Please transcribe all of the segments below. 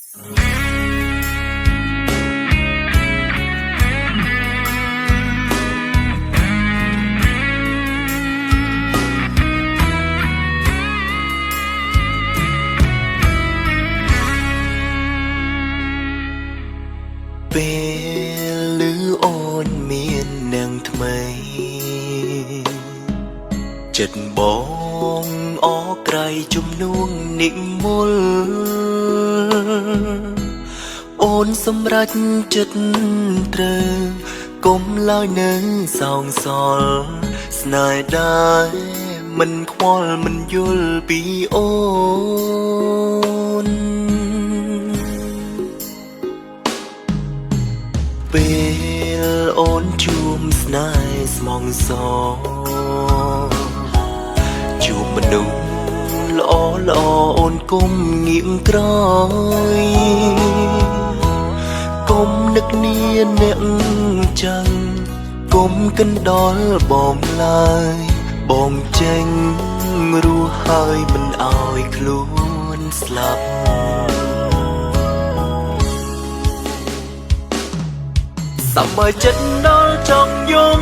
ពេលឮអូនមាននឹងថ្មីចិត្តបងអក្រៃជំនួងនិមលអូនសម្រេចចិត្តត្រូវកុំឡើយនៅសោកសល់ស្នេហ៍ដែរមិនខ្វល់មិនយល់ពីអូនពេលអូនជួមស្នេហ៍ស្មងសជួបមនុស្សល្អល្អអូនគុំងាកក្រោយកុំនឹកនាអ្នកចឹងកុំកណ្ដល់បងឡើយបងចេញរស់ហើយមិនអោយខ្លួនស្លាប់សម្បើចិត្តដល់ចង់យំ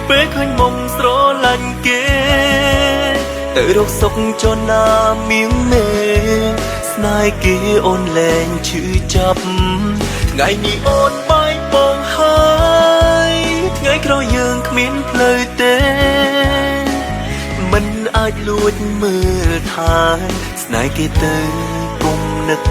ពេលឃើញមុំស្រឡាញ់គេទៅរកសុខចនណាមៀងមេស្នេហ៍គេអូនលែងឈឺចាប់ថ្ងៃនេះអូនបាយបងហើយថ្ងៃក្រោយយើងគ្មានផ្លូវទេមិនអាចលួចមើលថាស្នេហ៍គេទៅគុំនឹក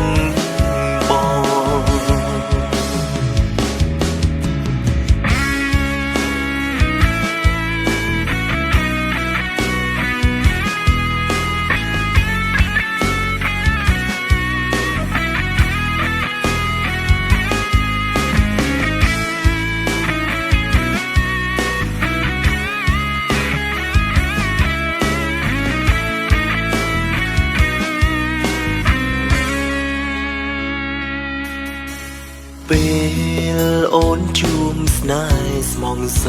ពេលអូនជួមស្នេហ៍ស្មងស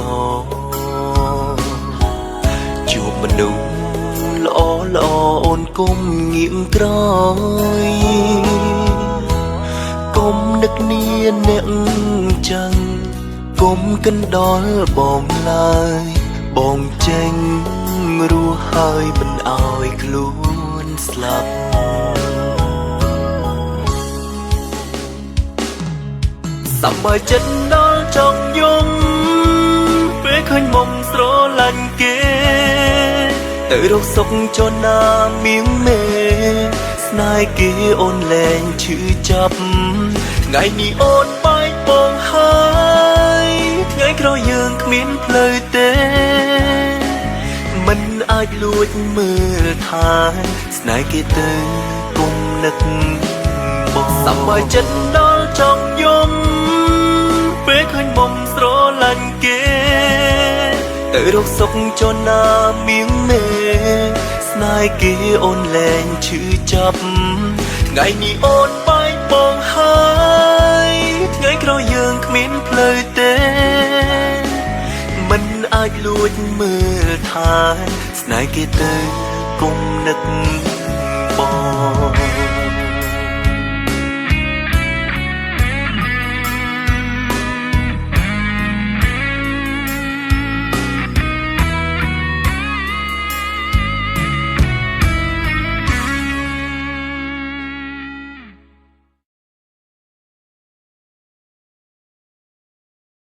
ជួបមនុស្សល្អល្អអូនគុំងាកក្រោយកុំនឹកនាអ្នកចឹងកុំកណ្ដល់បងឡើយបងចេញរស់ហើយមិនអោយខ្លួនស្លាប់សម្បើចិត្តដល់ចង់យំពេលឃើញមុំស្រឡាញ់គេទៅរកសុខចនណាមៀងមេស្នេហ៍គេអូនលែងឈឺចាប់ថ្ងៃនេះអូនបាយបងហើយថ្ងៃក្រោយយើងគ្មានផ្លូវទេមិនអាចលួចមើលថាស្នេហ៍គេទៅគុំនឹកបងសម្បើចិត្តដល់ចង់យំពេលឃើញមុំស្រឡាញ់គេទៅរកសុខចនណាមៀងមេស្នេហ៍គេអូនលែងឈឺចាប់ថ្ងៃនេះអូនបាយបងហើយថ្ងៃក្រោយយើងគ្មានផ្លូវទេមិនអាចលួចមើលថាស្នេហ៍គេទៅគុំនឹក